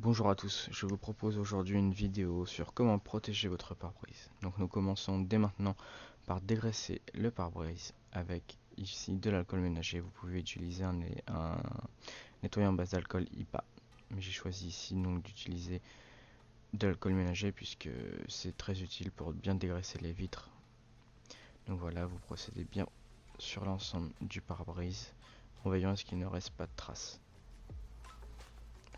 Bonjour à tous, je vous propose aujourd'hui une vidéo sur comment protéger votre pare-brise. Donc nous commençons dès maintenant par dégraisser le pare-brise avec ici de l'alcool ménager. Vous pouvez utiliser un nettoyant base d'alcool IPA. Mais j'ai choisi ici donc d'utiliser de l'alcool ménager puisque c'est très utile pour bien dégraisser les vitres. Donc voilà, vous procédez bien sur l'ensemble du pare-brise en veillant à ce qu'il ne reste pas de traces.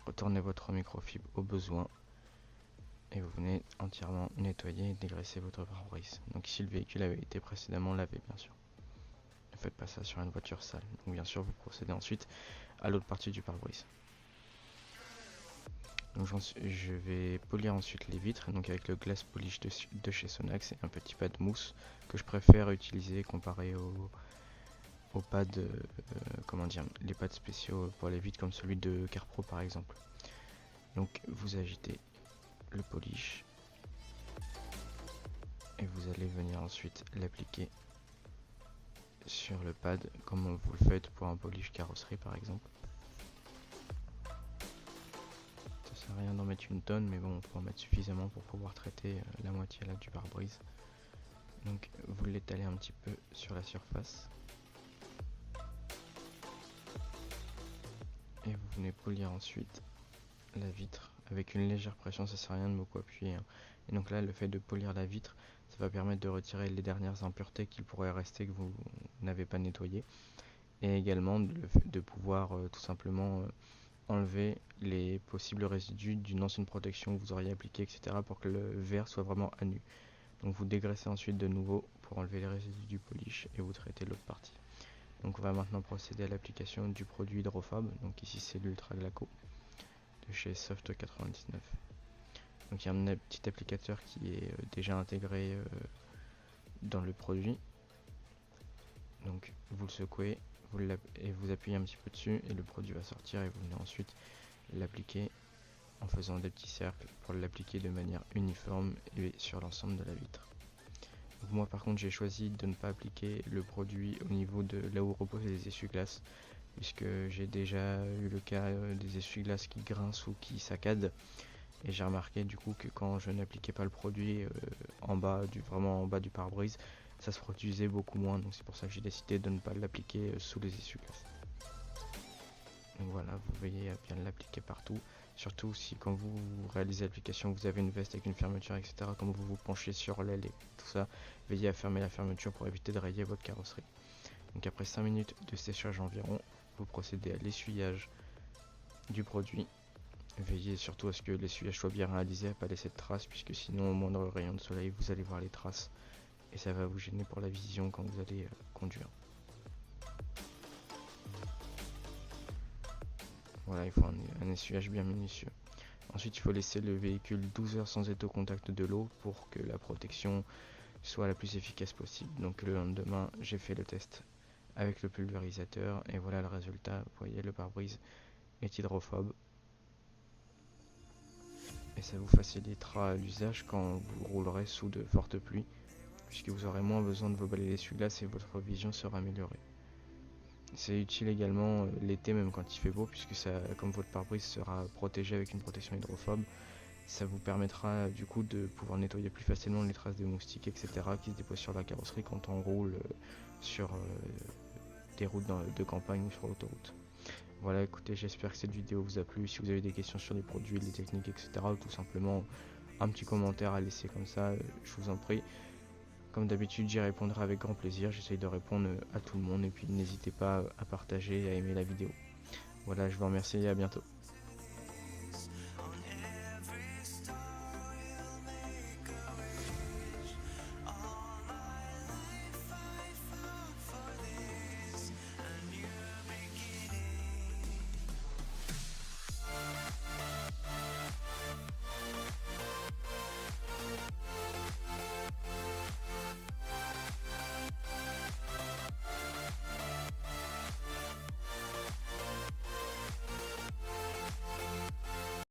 Retournez votre microfibre au besoin et vous venez entièrement nettoyer et dégraisser votre pare-brise. Donc ici le véhicule avait été précédemment lavé bien sûr. Ne faites pas ça sur une voiture sale. Donc bien sûr vous procédez ensuite à l'autre partie du pare-brise. Donc je vais polir ensuite les vitres, donc avec le glass polish de chez Sonax et un petit pad mousse que je préfère utiliser comparé aux pads, comment dire, les pads spéciaux pour les vitres comme celui de CarPro par exemple. Donc vous agitez le polish et vous allez venir ensuite l'appliquer sur le pad comme vous le faites pour un polish carrosserie par exemple. Ça sert à rien d'en mettre une tonne, mais bon, on peut en mettre suffisamment pour pouvoir traiter la moitié là du pare-brise. Donc vous l'étalez un petit peu sur la surface et vous venez polir ensuite la vitre avec une légère pression. Ça sert à rien de beaucoup appuyer, hein. Et donc là, le fait de polir la vitre, ça va permettre de retirer les dernières impuretés qu'il pourrait rester que vous n'avez pas nettoyé, et également de pouvoir tout simplement enlever les possibles résidus d'une ancienne protection que vous auriez appliquée, etc., pour que le verre soit vraiment à nu. Donc vous dégraissez ensuite de nouveau pour enlever les résidus du polish et vous traitez l'autre partie. Donc on va maintenant procéder à l'application du produit hydrophobe. Donc ici c'est l'Ultra Glaco de chez Soft 99. Donc il y a un petit applicateur qui est déjà intégré dans le produit. Donc vous le secouez et vous appuyez un petit peu dessus et le produit va sortir et vous venez ensuite l'appliquer en faisant des petits cercles pour l'appliquer de manière uniforme et sur l'ensemble de la vitre. Donc moi par contre j'ai choisi de ne pas appliquer le produit au niveau de là où reposent les essuie-glaces, puisque j'ai déjà eu le cas des essuie-glaces qui grincent ou qui saccadent, et j'ai remarqué du coup que quand je n'appliquais pas le produit vraiment en bas du pare-brise, ça se produisait beaucoup moins. Donc c'est pour ça que j'ai décidé de ne pas l'appliquer sous les essuie-glaces. Donc voilà, vous veillez à bien l'appliquer partout. Surtout si quand vous réalisez l'application, vous avez une veste avec une fermeture, etc. Quand vous vous penchez sur l'aile et tout ça, veillez à fermer la fermeture pour éviter de rayer votre carrosserie. Donc après 5 minutes de séchage environ, vous procédez à l'essuyage du produit. Veillez surtout à ce que l'essuyage soit bien réalisé, à ne pas laisser de traces, puisque sinon au moindre rayon de soleil vous allez voir les traces et ça va vous gêner pour la vision quand vous allez conduire. Voilà, il faut un essuyage bien minutieux. Ensuite, il faut laisser le véhicule 12 heures sans être au contact de l'eau pour que la protection soit la plus efficace possible. Donc le lendemain, j'ai fait le test avec le pulvérisateur et voilà le résultat. Vous voyez, le pare-brise est hydrophobe et ça vous facilitera l'usage quand vous roulerez sous de fortes pluies, puisque vous aurez moins besoin de vos balais d'essuie-glace et votre vision sera améliorée. C'est utile également l'été, même quand il fait beau, puisque ça, comme votre pare-brise sera protégé avec une protection hydrophobe, ça vous permettra du coup de pouvoir nettoyer plus facilement les traces de moustiques, etc., qui se déposent sur la carrosserie quand on roule sur des routes de campagne ou sur l'autoroute. Voilà, écoutez, j'espère que cette vidéo vous a plu. Si vous avez des questions sur les produits, les techniques, etc., ou tout simplement un petit commentaire à laisser comme ça, je vous en prie. Comme d'habitude, j'y répondrai avec grand plaisir. J'essaye de répondre à tout le monde et puis n'hésitez pas à partager et à aimer la vidéo. Voilà, je vous remercie et à bientôt.